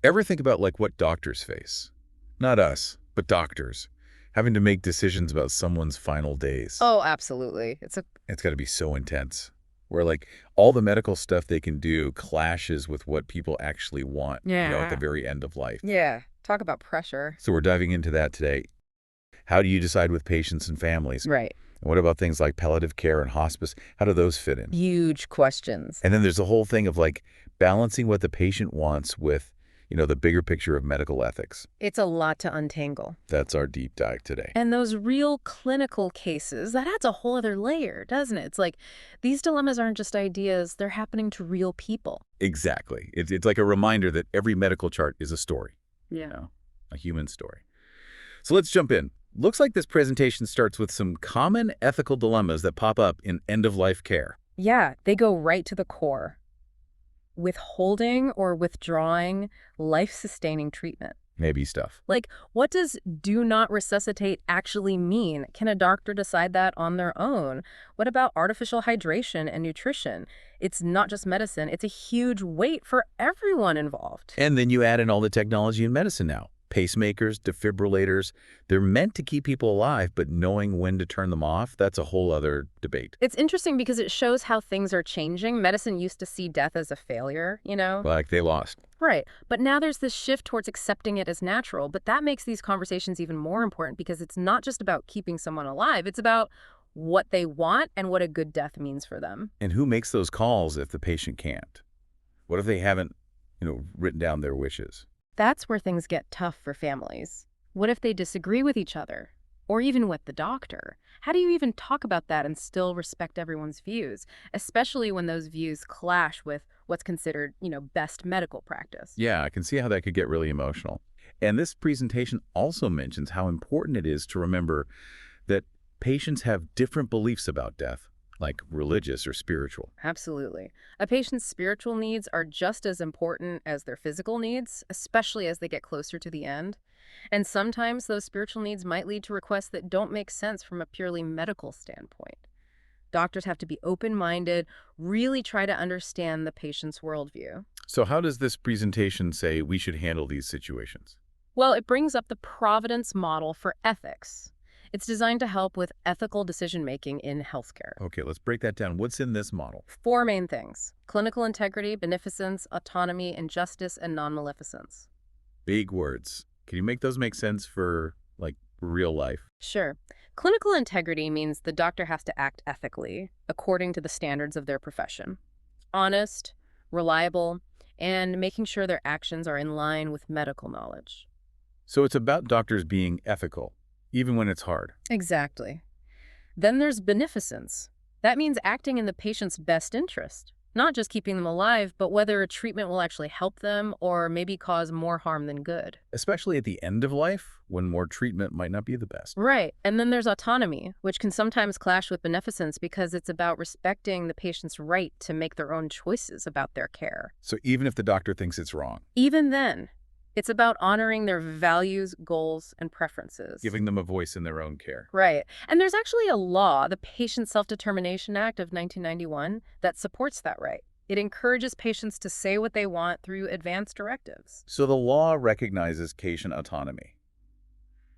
Ever think about like what doctors face? Not us, but doctors, having to make decisions about someone's final days. Oh, absolutely. It's got to be so intense. Where like all the medical stuff they can do clashes with what people actually want, at the Yeah. very end of life. Yeah. Talk about pressure. So we're diving into that today. How do you decide with patients and families? Right. And what about things like palliative care and hospice? How do those fit in? Huge questions. And then there's the whole thing of like balancing what the patient wants with, the bigger picture of medical ethics. It's a lot to untangle. That's our deep dive today. And those real clinical cases, that adds a whole other layer, doesn't it? It's like these dilemmas aren't just ideas, they're happening to real people. Exactly. It's like a reminder that every medical chart is a story, Yeah. a human story. So let's jump in. Looks like this presentation starts with some common ethical dilemmas that pop up in end-of-life care. Yeah, they go right to the core. Withholding or withdrawing life-sustaining treatment. Maybe stuff. Like, what does do not resuscitate actually mean? Can a doctor decide that on their own? What about artificial hydration and nutrition? It's not just medicine, it's a huge weight for everyone involved. And then you add in all the technology in medicine now. Pacemakers, defibrillators, they're meant to keep people alive, but knowing when to turn them off, that's a whole other debate. It's interesting because it shows how things are changing. Medicine used to see death as a failure, you know? Like they lost. Right. But now there's this shift towards accepting it as natural. But that makes these conversations even more important because it's not just about keeping someone alive. It's about what they want and what a good death means for them. And who makes those calls if the patient can't? What if they haven't, written down their wishes? That's where things get tough for families. What if they disagree with each other? Or even with the doctor? How do you even talk about that and still respect everyone's views? Especially when those views clash with what's considered, best medical practice. Yeah, I can see how that could get really emotional. And this presentation also mentions how important it is to remember that patients have different beliefs about death, like religious or spiritual. Absolutely. A patient's spiritual needs are just as important as their physical needs, especially as they get closer to the end. And sometimes those spiritual needs might lead to requests that don't make sense from a purely medical standpoint. Doctors have to be open-minded, really try to understand the patient's worldview. So how does this presentation say we should handle these situations? Well, it brings up the Providence model for ethics. It's designed to help with ethical decision-making in healthcare. Okay, let's break that down. What's in this model? 4 main things: clinical integrity, beneficence, autonomy, injustice, and non-maleficence. Big words. Can you make those make sense for, like, real life? Sure. Clinical integrity means the doctor has to act ethically, according to the standards of their profession. Honest, reliable, and making sure their actions are in line with medical knowledge. So it's about doctors being ethical, even when it's hard. Exactly. Then there's beneficence. That means acting in the patient's best interest. Not just keeping them alive, but whether a treatment will actually help them or maybe cause more harm than good. Especially at the end of life, when more treatment might not be the best. Right. And then there's autonomy, which can sometimes clash with beneficence because it's about respecting the patient's right to make their own choices about their care. So even if the doctor thinks it's wrong, Even then, it's about honoring their values, goals, and preferences. giving them a voice in their own care. Right. And there's actually a law, the Patient Self-Determination Act of 1991, that supports that right. It encourages patients to say what they want through advance directives. So the law recognizes patient autonomy.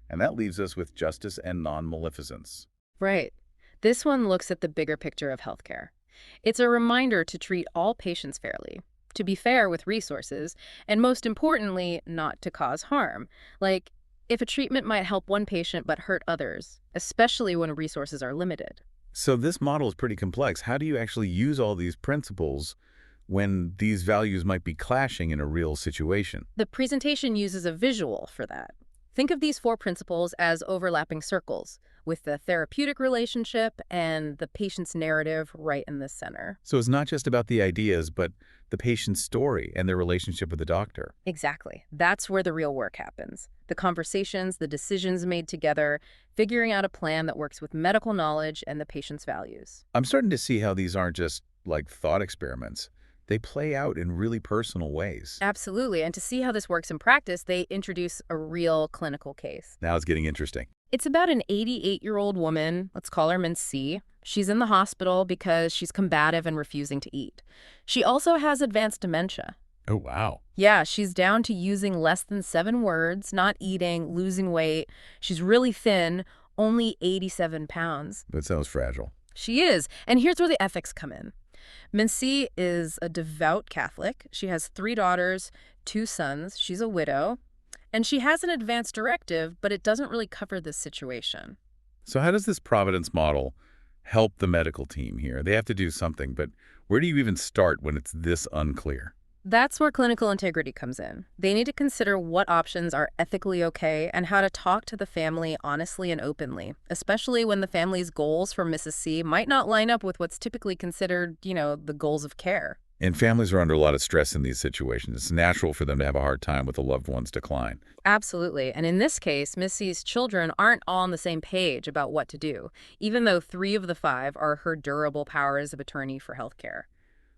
And that leaves us with justice and non-maleficence. Right. This one looks at the bigger picture of healthcare. It's a reminder to treat all patients fairly, to be fair with resources, and most importantly, not to cause harm. Like, if a treatment might help one patient but hurt others, especially when resources are limited. So this model is pretty complex. How do you actually use all these principles when these values might be clashing in a real situation? The presentation uses a visual for that. Think of these 4 principles as overlapping circles, with the therapeutic relationship and the patient's narrative right in the center. So it's not just about the ideas, but the patient's story and their relationship with the doctor. Exactly. That's where the real work happens. The conversations, the decisions made together, figuring out a plan that works with medical knowledge and the patient's values. I'm starting to see how these aren't just like thought experiments. They play out in really personal ways. Absolutely. And to see how this works in practice, they introduce a real clinical case. Now it's getting interesting. It's about an 88-year-old woman, let's call her Min C. She's in the hospital because she's combative and refusing to eat. She also has advanced dementia. Oh, wow. Yeah, she's down to using less than 7 words, not eating, losing weight. She's really thin, only 87 pounds. That sounds fragile. She is. And here's where the ethics come in. Mincy is a devout Catholic. She has 3 daughters, 2 sons. She's a widow. And she has an advance directive, but it doesn't really cover this situation. So how does this Providence model help the medical team here? They have to do something, but where do you even start when it's this unclear? That's where clinical integrity comes in. They need to consider what options are ethically okay and how to talk to the family honestly and openly, especially when the family's goals for Mrs. C might not line up with what's typically considered, the goals of care. And families are under a lot of stress in these situations. It's natural for them to have a hard time with a loved one's decline. Absolutely. And in this case, Miss C's children aren't all on the same page about what to do, even though 3 of the 5 are her durable powers of attorney for healthcare.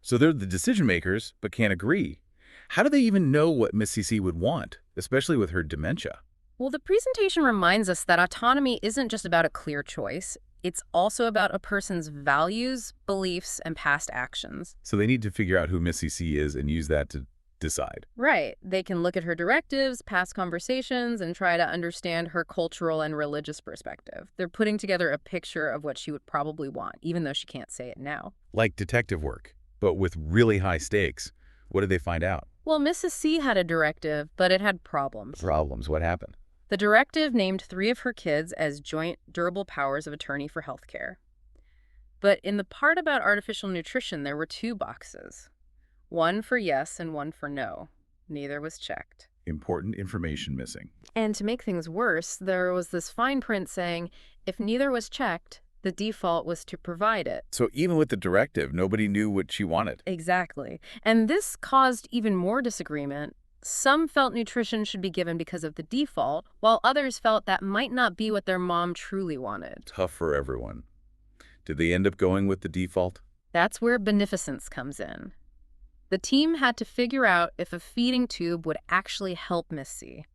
So they're the decision makers, but can't agree. How do they even know what Miss CC would want, especially with her dementia? Well, the presentation reminds us that autonomy isn't just about a clear choice. It's also about a person's values, beliefs, and past actions. So they need to figure out who Miss CC is and use that to decide. Right. They can look at her directives, past conversations, and try to understand her cultural and religious perspective. They're putting together a picture of what she would probably want, even though she can't say it now. Like detective work, but with really high stakes. What did they find out? Well, Mrs. C had a directive, but it had problems. Problems. What happened? The directive named 3 of her kids as joint durable powers of attorney for healthcare. But in the part about artificial nutrition, there were 2 boxes. One for yes and one for no. Neither was checked. Important information missing. And to make things worse, there was this fine print saying if neither was checked, the default was to provide it. So even with the directive, nobody knew what she wanted. Exactly. And this caused even more disagreement. Some felt nutrition should be given because of the default, while others felt that might not be what their mom truly wanted. Tough for everyone. Did they end up going with the default? That's where beneficence comes in. The team had to figure out if a feeding tube would actually help Miss C.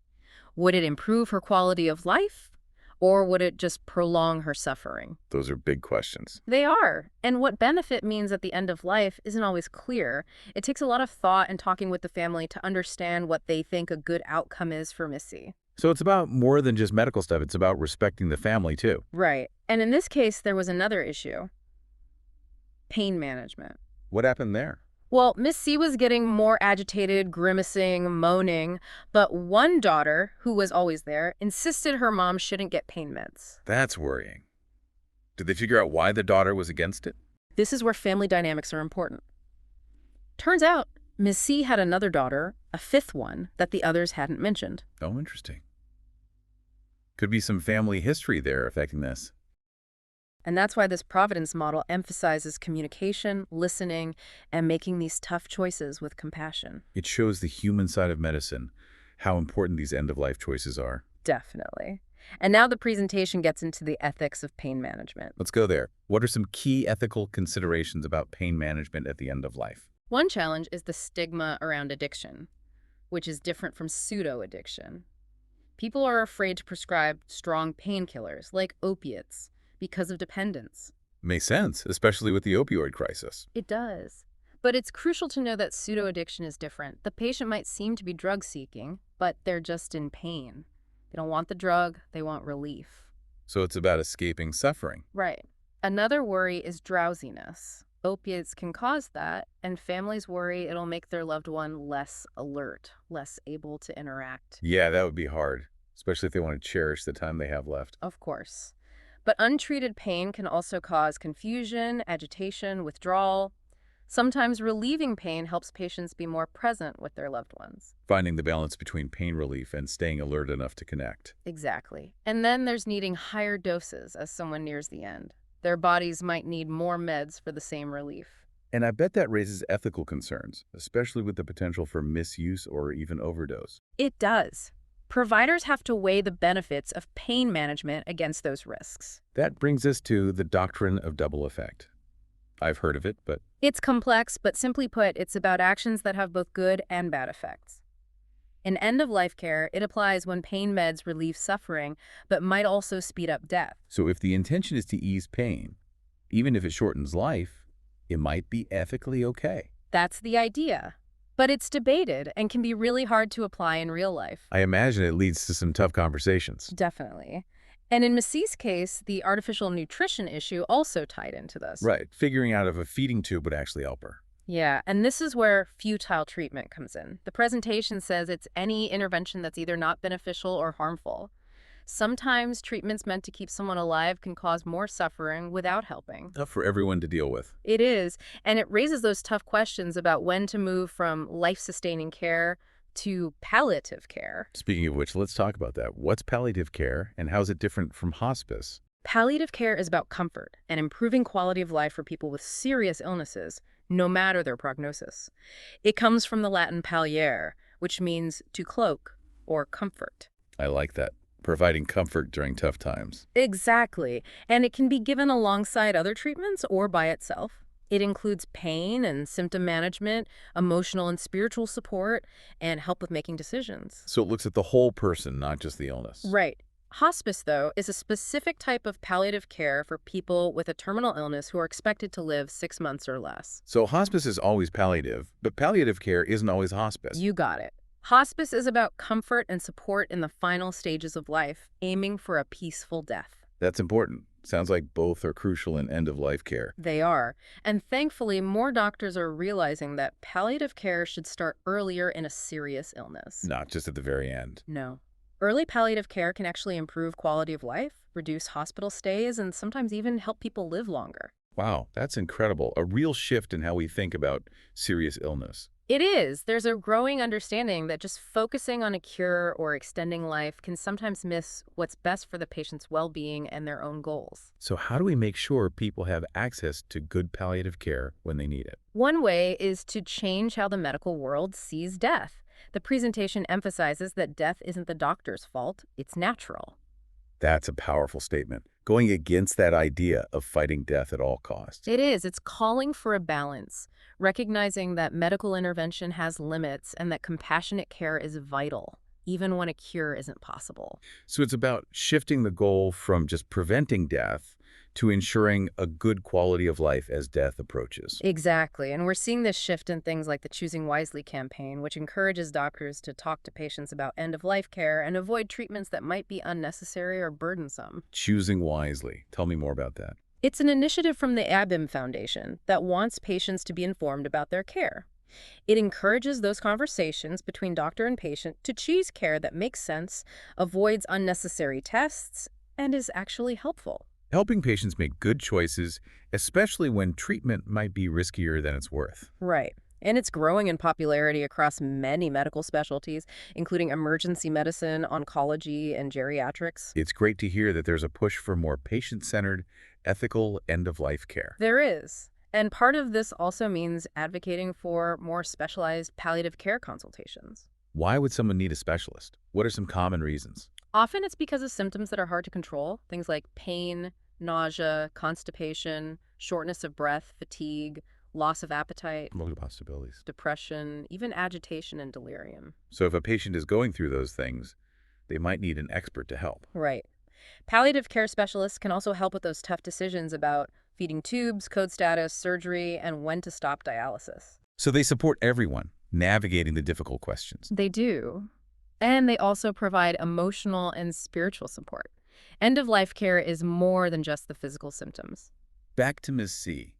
Would it improve her quality of life? Or would it just prolong her suffering? Those are big questions. They are. And what benefit means at the end of life isn't always clear. It takes a lot of thought and talking with the family to understand what they think a good outcome is for Missy. So it's about more than just medical stuff. It's about respecting the family, too. Right. And in this case, there was another issue. Pain management. What happened there? Well, Miss C was getting more agitated, grimacing, moaning, but one daughter, who was always there, insisted her mom shouldn't get pain meds. That's worrying. Did they figure out why the daughter was against it? This is where family dynamics are important. Turns out, Miss C had another daughter, a 5th one, that the others hadn't mentioned. Oh, interesting. Could be some family history there affecting this. And that's why this Providence model emphasizes communication, listening, and making these tough choices with compassion. It shows the human side of medicine, how important these end-of-life choices are. Definitely. And now the presentation gets into the ethics of pain management. Let's go there. What are some key ethical considerations about pain management at the end of life? One challenge is the stigma around addiction, which is different from pseudo-addiction. People are afraid to prescribe strong painkillers, like opiates, because of dependence. Makes sense, especially with the opioid crisis. It does. But it's crucial to know that pseudo-addiction is different. The patient might seem to be drug-seeking, but they're just in pain. They don't want the drug, they want relief. So it's about escaping suffering. Right. Another worry is drowsiness. Opiates can cause that, and families worry it'll make their loved one less alert, less able to interact. Yeah, that would be hard, especially if they want to cherish the time they have left. Of course. But untreated pain can also cause confusion, agitation, withdrawal. Sometimes relieving pain helps patients be more present with their loved ones. Finding the balance between pain relief and staying alert enough to connect. Exactly. And then there's needing higher doses as someone nears the end. Their bodies might need more meds for the same relief. And I bet that raises ethical concerns, especially with the potential for misuse or even overdose. It does. Providers have to weigh the benefits of pain management against those risks. That brings us to the doctrine of double effect. I've heard of it, but... It's complex, but simply put, it's about actions that have both good and bad effects. In end-of-life care, it applies when pain meds relieve suffering, but might also speed up death. So if the intention is to ease pain, even if it shortens life, it might be ethically okay. That's the idea. But it's debated and can be really hard to apply in real life. I imagine it leads to some tough conversations. Definitely. And in Missie's case, the artificial nutrition issue also tied into this. Right, figuring out if a feeding tube would actually help her. Yeah, and this is where futile treatment comes in. The presentation says it's any intervention that's either not beneficial or harmful. Sometimes treatments meant to keep someone alive can cause more suffering without helping. Tough for everyone to deal with. It is, and it raises those tough questions about when to move from life-sustaining care to palliative care. Speaking of which, let's talk about that. What's palliative care, and how is it different from hospice? Palliative care is about comfort and improving quality of life for people with serious illnesses, no matter their prognosis. It comes from the Latin palliare, which means to cloak or comfort. I like that. Providing comfort during tough times. Exactly, and it can be given alongside other treatments or by itself. It includes pain and symptom management, emotional and spiritual support, and help with making decisions. So it looks at the whole person, not just the illness. Right. Hospice, though, is a specific type of palliative care for people with a terminal illness who are expected to live 6 months or less. So hospice is always palliative, but palliative care isn't always hospice. You got it. Hospice is about comfort and support in the final stages of life, aiming for a peaceful death. That's important. Sounds like both are crucial in end-of-life care. They are. And thankfully, more doctors are realizing that palliative care should start earlier in a serious illness. Not just at the very end. No. Early palliative care can actually improve quality of life, reduce hospital stays, and sometimes even help people live longer. Wow, that's incredible. A real shift in how we think about serious illness. It is. There's a growing understanding that just focusing on a cure or extending life can sometimes miss what's best for the patient's well-being and their own goals. So how do we make sure people have access to good palliative care when they need it? One way is to change how the medical world sees death. The presentation emphasizes that death isn't the doctor's fault, it's natural. That's a powerful statement, going against that idea of fighting death at all costs. It is. It's calling for a balance, recognizing that medical intervention has limits and that compassionate care is vital, even when a cure isn't possible. So it's about shifting the goal from just preventing death to ensuring a good quality of life as death approaches. Exactly. And we're seeing this shift in things like the Choosing Wisely campaign, which encourages doctors to talk to patients about end-of-life care and avoid treatments that might be unnecessary or burdensome. Choosing wisely. Tell me more about that. It's an initiative from the ABIM Foundation that wants patients to be informed about their care. It encourages those conversations between doctor and patient to choose care that makes sense, avoids unnecessary tests, and is actually helpful. Helping patients make good choices, especially when treatment might be riskier than it's worth. Right. And it's growing in popularity across many medical specialties, including emergency medicine, oncology, and geriatrics. It's great to hear that there's a push for more patient-centered, ethical end-of-life care. There is. And part of this also means advocating for more specialized palliative care consultations. Why would someone need a specialist? What are some common reasons? Often it's because of symptoms that are hard to control, things like pain, nausea, constipation, shortness of breath, fatigue, loss of appetite, Multiple possibilities. depression, even agitation and delirium. So if a patient is going through those things, they might need an expert to help. Right. Palliative care specialists can also help with those tough decisions about feeding tubes, code status, surgery, and when to stop dialysis. So they support everyone, navigating the difficult questions. They do. And they also provide emotional and spiritual support. End-of-life care is more than just the physical symptoms. Back to Ms. C.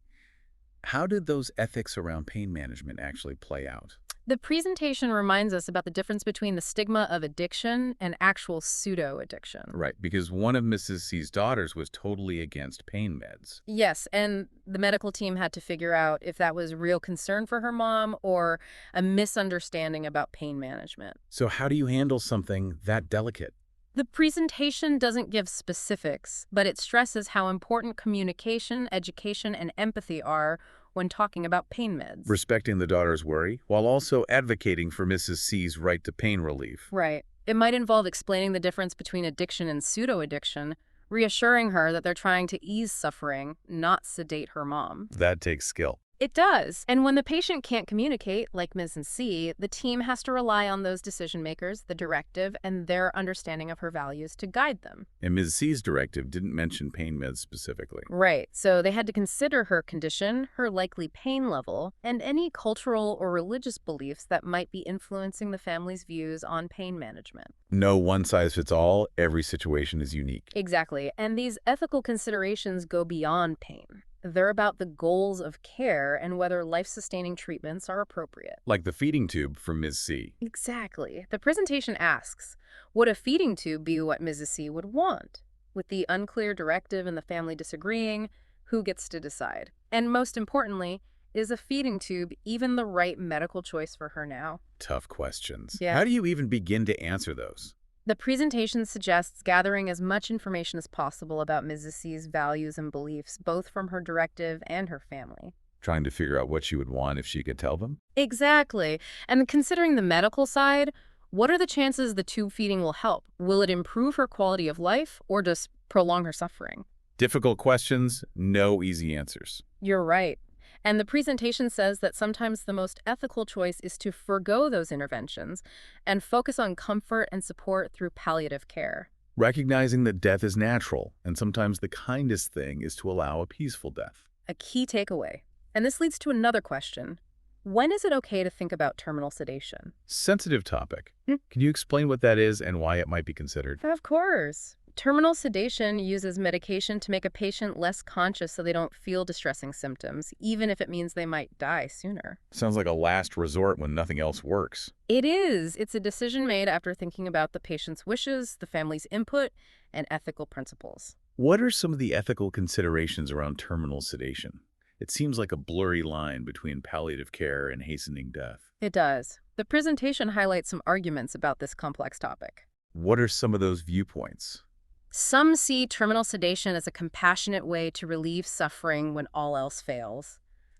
How did those ethics around pain management actually play out? The presentation reminds us about the difference between the stigma of addiction and actual pseudo-addiction. Right, because one of Mrs. C's daughters was totally against pain meds. Yes, and the medical team had to figure out if that was real concern for her mom or a misunderstanding about pain management. So how do you handle something that delicate? The presentation doesn't give specifics, but it stresses how important communication, education, and empathy are when talking about pain meds. Respecting the daughter's worry, while also advocating for Mrs. C's right to pain relief. Right. It might involve explaining the difference between addiction and pseudo-addiction, reassuring her that they're trying to ease suffering, not sedate her mom. That takes skill. It does. And when the patient can't communicate, like Ms. and C, the team has to rely on those decision makers, the directive, and their understanding of her values to guide them. And Ms. C's directive didn't mention pain meds specifically. Right. So they had to consider her condition, her likely pain level, and any cultural or religious beliefs that might be influencing the family's views on pain management. No one size fits all. Every situation is unique. Exactly. And these ethical considerations go beyond pain. They're about the goals of care and whether life-sustaining treatments are appropriate. Like the feeding tube for Ms. C. Exactly. The presentation asks, would a feeding tube be what Mrs. C would want? With the unclear directive and the family disagreeing, who gets to decide? And most importantly, is a feeding tube even the right medical choice for her now? Tough questions. Yeah. How do you even begin to answer those? The presentation suggests gathering as much information as possible about Mrs. C's values and beliefs, both from her directive and her family. Trying to figure out what she would want if she could tell them? Exactly. And considering the medical side, what are the chances the tube feeding will help? Will it improve her quality of life or just prolong her suffering? Difficult questions, no easy answers. You're right. And the presentation says that sometimes the most ethical choice is to forgo those interventions and focus on comfort and support through palliative care. Recognizing that death is natural, and sometimes the kindest thing is to allow a peaceful death. A key takeaway. And this leads to another question. When is it okay to think about terminal sedation? Sensitive topic. Can you explain what that is and why it might be considered? Of course. Terminal sedation uses medication to make a patient less conscious so they don't feel distressing symptoms, even if it means they might die sooner. Sounds like a last resort when nothing else works. It is. It's a decision made after thinking about the patient's wishes, the family's input, and ethical principles. What are some of the ethical considerations around terminal sedation? It seems like a blurry line between palliative care and hastening death. It does. The presentation highlights some arguments about this complex topic. What are some of those viewpoints? Some see terminal sedation as a compassionate way to relieve suffering when all else fails,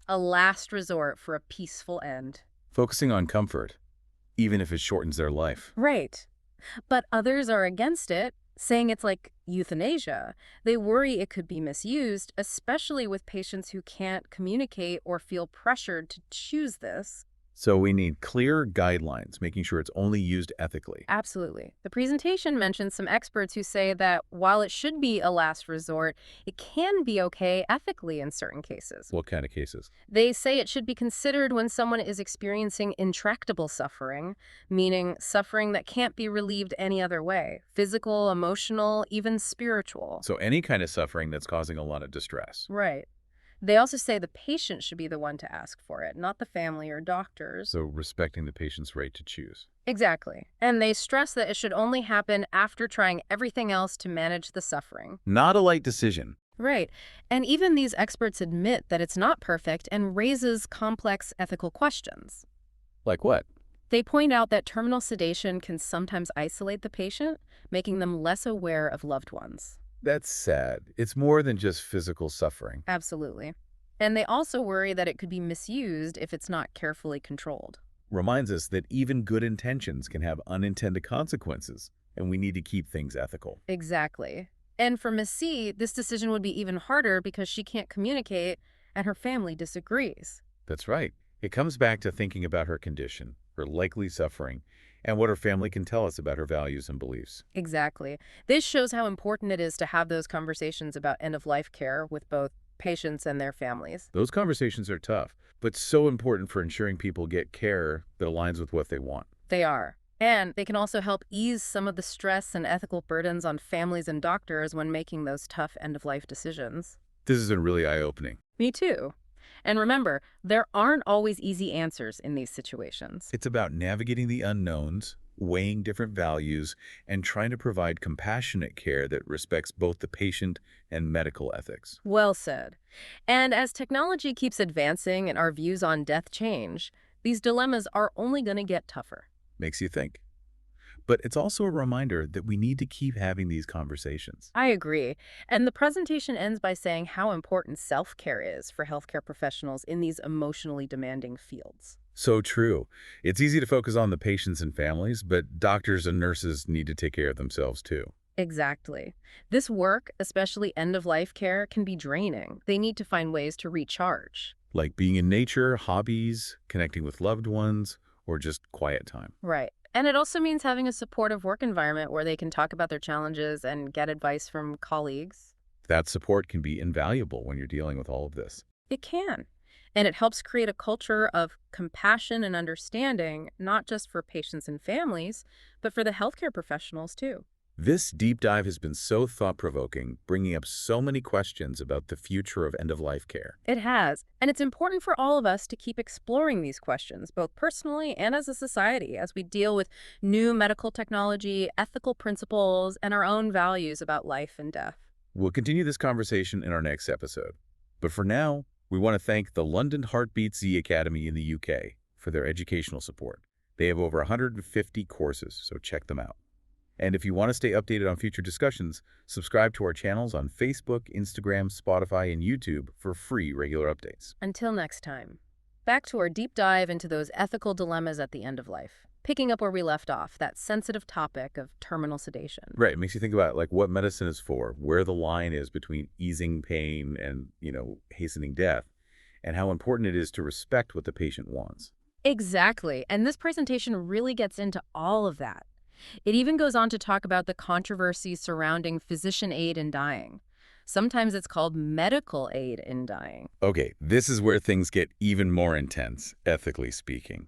a last resort for a peaceful end. Focusing on comfort, even if it shortens their life. Right. But others are against it, saying it's like euthanasia. They worry it could be misused, especially with patients who can't communicate or feel pressured to choose this. So we need clear guidelines, making sure it's only used ethically. Absolutely. The presentation mentions some experts who say that while it should be a last resort, it can be okay ethically in certain cases. What kind of cases? They say it should be considered when someone is experiencing intractable suffering, meaning suffering that can't be relieved any other way, physical, emotional, even spiritual. So any kind of suffering that's causing a lot of distress. Right. They also say the patient should be the one to ask for it, not the family or doctors. So respecting the patient's right to choose. Exactly. And they stress that it should only happen after trying everything else to manage the suffering. Not a light decision. Right. And even these experts admit that it's not perfect and raises complex ethical questions. Like what? They point out that terminal sedation can sometimes isolate the patient, making them less aware of loved ones. That's sad. It's more than just physical suffering. Absolutely. And they also worry that it could be misused if it's not carefully controlled. Reminds us that even good intentions can have unintended consequences, and we need to keep things ethical. Exactly. And for Miss C, this decision would be even harder because she can't communicate and her family disagrees. That's right. It comes back to thinking about her condition, her likely suffering, and what her family can tell us about her values and beliefs. Exactly. This shows how important it is to have those conversations about end-of-life care with both patients and their families. Those conversations are tough, but so important for ensuring people get care that aligns with what they want. They are. And they can also help ease some of the stress and ethical burdens on families and doctors when making those tough end-of-life decisions. This has been really eye-opening. Me too. And remember, there aren't always easy answers in these situations. It's about navigating the unknowns, weighing different values, and trying to provide compassionate care that respects both the patient and medical ethics. Well said. And as technology keeps advancing and our views on death change, these dilemmas are only going to get tougher. Makes you think. But it's also a reminder that we need to keep having these conversations. I agree. And the presentation ends by saying how important self-care is for healthcare professionals in these emotionally demanding fields. So true. It's easy to focus on the patients and families, but doctors and nurses need to take care of themselves too. Exactly. This work, especially end-of-life care, can be draining. They need to find ways to recharge. like being in nature, hobbies, connecting with loved ones, or just quiet time. Right. And it also means having a supportive work environment where they can talk about their challenges and get advice from colleagues. That support can be invaluable when you're dealing with all of this. It can. And it helps create a culture of compassion and understanding, not just for patients and families, but for the healthcare professionals too. This deep dive has been so thought-provoking, bringing up so many questions about the future of end-of-life care. It has. And it's important for all of us to keep exploring these questions, both personally and as a society, as we deal with new medical technology, ethical principles, and our own values about life and death. We'll continue this conversation in our next episode. But for now, we want to thank the London HeartbeatsZ Academy in the UK for their educational support. They have over 150 courses, so check them out. And if you want to stay updated on future discussions, subscribe to our channels on Facebook, Instagram, Spotify, and YouTube for free regular updates. Until next time, back to our deep dive into those ethical dilemmas at the end of life, picking up where we left off, that sensitive topic of terminal sedation. Right. It makes you think about like what medicine is for, where the line is between easing pain and, hastening death, and how important it is to respect what the patient wants. Exactly. And this presentation really gets into all of that. It even goes on to talk about the controversy surrounding physician aid in dying. Sometimes it's called medical aid in dying. Okay, this is where things get even more intense, ethically speaking.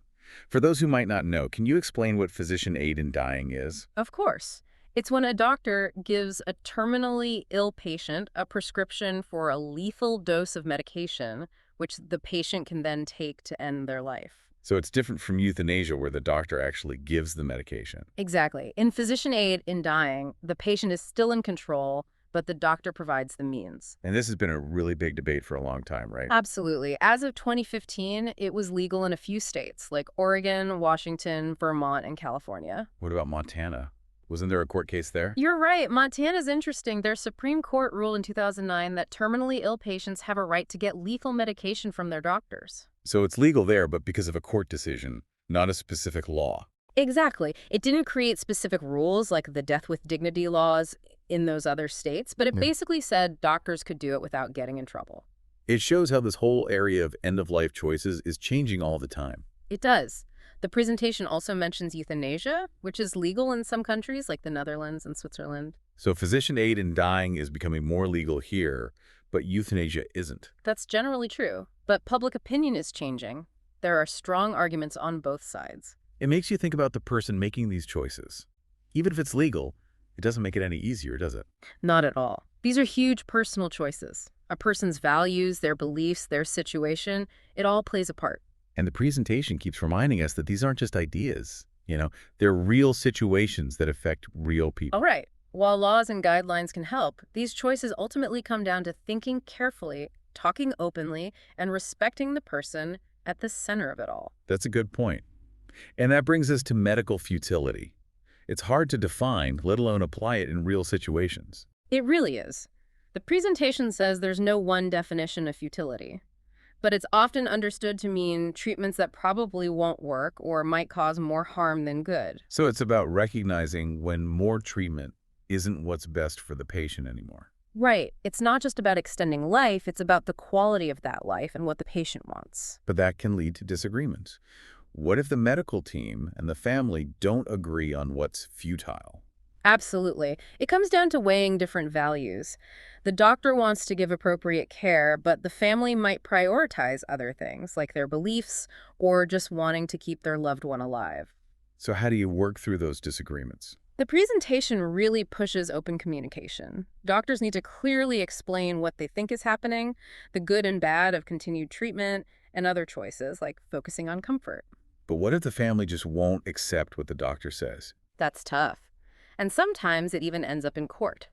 For those who might not know, can you explain what physician aid in dying is? Of course. It's when a doctor gives a terminally ill patient a prescription for a lethal dose of medication, which the patient can then take to end their life. So it's different from euthanasia where the doctor actually gives the medication. Exactly. In physician aid in dying, the patient is still in control, but the doctor provides the means. And this has been a really big debate for a long time, right? Absolutely. As of 2015, it was legal in a few states like Oregon, Washington, Vermont, and California. What about Montana? Wasn't there a court case there? You're right. Montana's interesting. Their Supreme Court ruled in 2009 that terminally ill patients have a right to get lethal medication from their doctors. So it's legal there, but because of a court decision, not a specific law. Exactly. It didn't create specific rules like the death with dignity laws in those other states, but it basically said doctors could do it without getting in trouble. It shows how this whole area of end-of-life choices is changing all the time. It does. The presentation also mentions euthanasia, which is legal in some countries like the Netherlands and Switzerland. So physician aid in dying is becoming more legal here, but euthanasia isn't. That's generally true, but public opinion is changing. There are strong arguments on both sides. It makes you think about the person making these choices. Even if it's legal, it doesn't make it any easier, does it? Not at all. These are huge personal choices. A person's values, their beliefs, their situation, it all plays a part. And the presentation keeps reminding us that these aren't just ideas. They're real situations that affect real people. All right. While laws and guidelines can help, these choices ultimately come down to thinking carefully, talking openly, and respecting the person at the center of it all. That's a good point. And that brings us to medical futility. It's hard to define, let alone apply it in real situations. It really is. The presentation says there's no one definition of futility, but it's often understood to mean treatments that probably won't work or might cause more harm than good. So it's about recognizing when more treatment isn't what's best for the patient anymore. Right. It's not just about extending life, it's about the quality of that life and what the patient wants. But that can lead to disagreements. What if the medical team and the family don't agree on what's futile? Absolutely. It comes down to weighing different values. The doctor wants to give appropriate care, but the family might prioritize other things, like their beliefs or just wanting to keep their loved one alive. So how do you work through those disagreements? The presentation really pushes open communication. Doctors need to clearly explain what they think is happening, the good and bad of continued treatment, and other choices, like focusing on comfort. But what if the family just won't accept what the doctor says? That's tough. And sometimes it even ends up in court.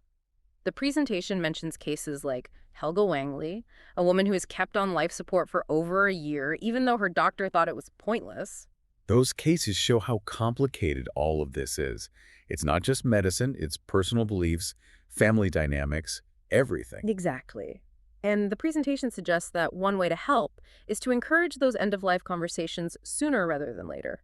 The presentation mentions cases like Helga Wangley, a woman who was kept on life support for over a year, even though her doctor thought it was pointless. Those cases show how complicated all of this is. It's not just medicine, it's personal beliefs, family dynamics, everything. Exactly. And the presentation suggests that one way to help is to encourage those end-of-life conversations sooner rather than later.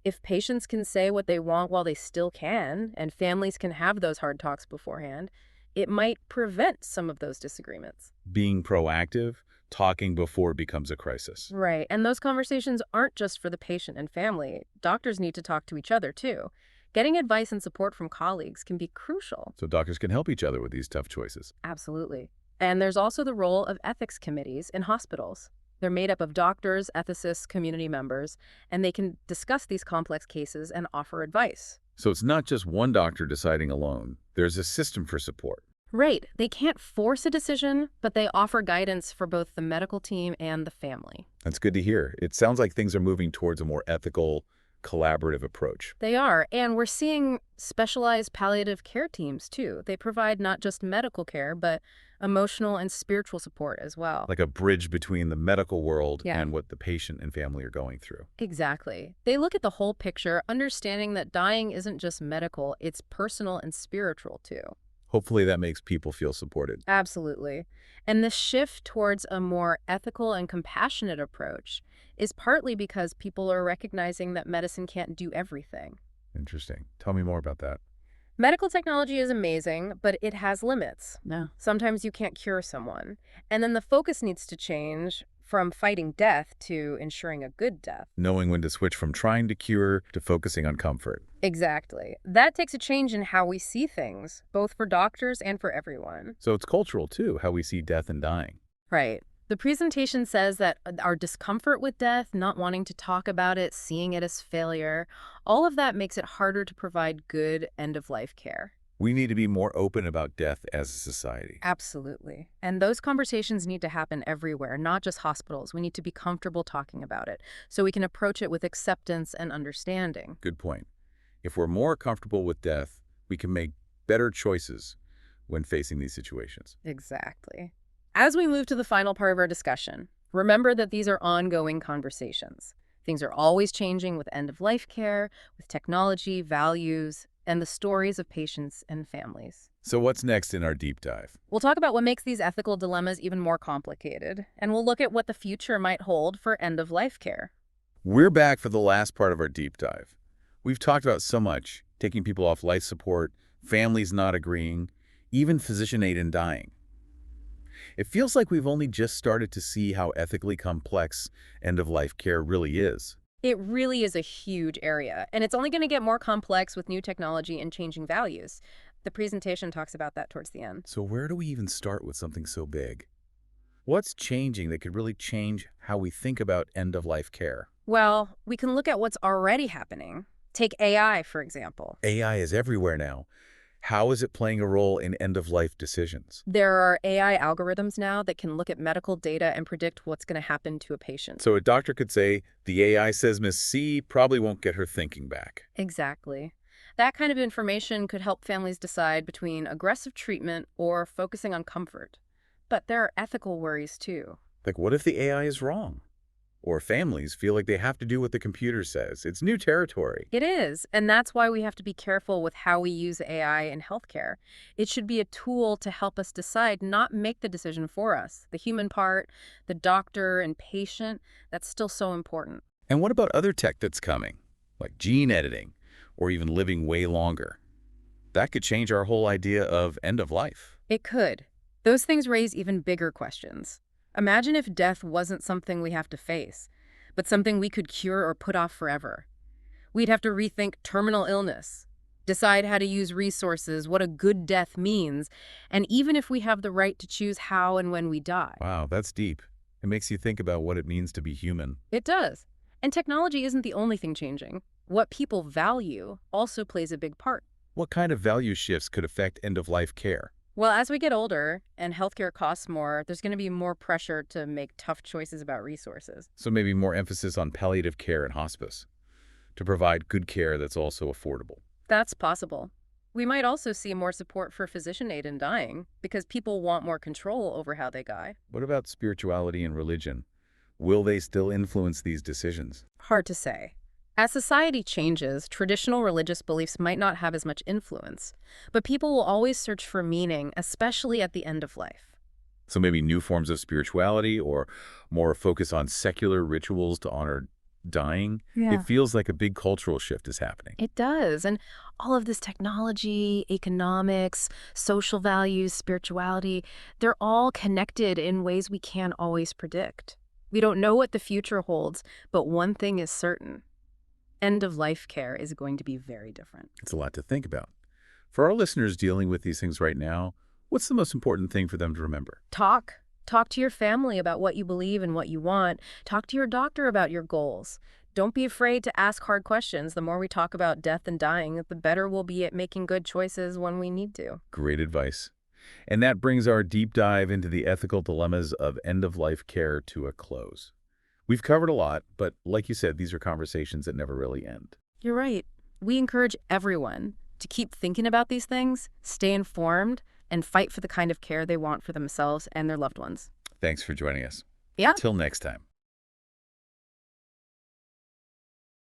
If patients can say what they want while they still can, and families can have those hard talks beforehand, it might prevent some of those disagreements. Being proactive, talking before it becomes a crisis. Right. And those conversations aren't just for the patient and family. Doctors need to talk to each other, too. Getting advice and support from colleagues can be crucial. So doctors can help each other with these tough choices. Absolutely. And there's also the role of ethics committees in hospitals. They're made up of doctors, ethicists, community members, and they can discuss these complex cases and offer advice. So it's not just one doctor deciding alone. There's a system for support. Right. They can't force a decision, but they offer guidance for both the medical team and the family. That's good to hear. It sounds like things are moving towards a more ethical, collaborative approach. They are, and we're seeing specialized palliative care teams, too. They provide not just medical care, but emotional and spiritual support as well. Like a bridge between the medical world Yeah. and what the patient and family are going through. Exactly. They look at the whole picture, understanding that dying isn't just medical, it's personal and spiritual, too. Hopefully that makes people feel supported. Absolutely. And the shift towards a more ethical and compassionate approach is partly because people are recognizing that medicine can't do everything. Interesting. Tell me more about that. Medical technology is amazing, but it has limits. No. Sometimes you can't cure someone. And then the focus needs to change from fighting death to ensuring a good death. Knowing when to switch from trying to cure to focusing on comfort. Exactly. That takes a change in how we see things, both for doctors and for everyone. So it's cultural, too, how we see death and dying. Right. The presentation says that our discomfort with death, not wanting to talk about it, seeing it as failure, all of that makes it harder to provide good end-of-life care. We need to be more open about death as a society. Absolutely. And those conversations need to happen everywhere, not just hospitals. We need to be comfortable talking about it so we can approach it with acceptance and understanding. Good point. If we're more comfortable with death, we can make better choices when facing these situations. Exactly. As we move to the final part of our discussion, remember that these are ongoing conversations. Things are always changing with end-of-life care, with technology, values, and the stories of patients and families. So what's next in our deep dive? We'll talk about what makes these ethical dilemmas even more complicated, and we'll look at what the future might hold for end-of-life care. We're back for the last part of our deep dive. We've talked about so much, taking people off life support, families not agreeing, even physician aid in dying. It feels like we've only just started to see how ethically complex end-of-life care really is. It really is a huge area, and it's only going to get more complex with new technology and changing values. The presentation talks about that towards the end. So where do we even start with something so big? What's changing that could really change how we think about end-of-life care? Well, we can look at what's already happening. Take AI, for example. AI is everywhere now. How is it playing a role in end-of-life decisions? There are AI algorithms now that can look at medical data and predict what's going to happen to a patient. So a doctor could say, the AI says Miss C probably won't get her thinking back. Exactly. That kind of information could help families decide between aggressive treatment or focusing on comfort. But there are ethical worries, too. Like, what if the AI is wrong? Or families feel like they have to do what the computer says. It's new territory. It is, and that's why we have to be careful with how we use AI in healthcare. It should be a tool to help us decide, not make the decision for us. The human part, the doctor and patient, that's still so important. And what about other tech that's coming, like gene editing, or even living way longer? That could change our whole idea of end of life. It could. Those things raise even bigger questions. Imagine if death wasn't something we have to face, but something we could cure or put off forever. We'd have to rethink terminal illness, decide how to use resources, what a good death means, and even if we have the right to choose how and when we die. Wow, that's deep. It makes you think about what it means to be human. It does. And technology isn't the only thing changing. What people value also plays a big part. What kind of value shifts could affect end-of-life care? Well, as we get older and healthcare costs more, there's going to be more pressure to make tough choices about resources. So maybe more emphasis on palliative care and hospice to provide good care that's also affordable. That's possible. We might also see more support for physician aid in dying because people want more control over how they die. What about spirituality and religion? Will they still influence these decisions? Hard to say. As society changes, traditional religious beliefs might not have as much influence, but people will always search for meaning, especially at the end of life. So maybe new forms of spirituality or more focus on secular rituals to honor dying, Yeah. it feels like a big cultural shift is happening. It does. And all of this technology, economics, social values, spirituality, they're all connected in ways we can't always predict. We don't know what the future holds, but one thing is certain. End-of-life care is going to be very different. It's a lot to think about. For our listeners dealing with these things right now, what's the most important thing for them to remember? Talk. Talk to your family about what you believe and what you want. Talk to your doctor about your goals. Don't be afraid to ask hard questions. The more we talk about death and dying, the better we'll be at making good choices when we need to. Great advice. And that brings our deep dive into the ethical dilemmas of end-of-life care to a close. We've covered a lot, but like you said, these are conversations that never really end. You're right. We encourage everyone to keep thinking about these things, stay informed, and fight for the kind of care they want for themselves and their loved ones. Thanks for joining us. Yeah. Till next time.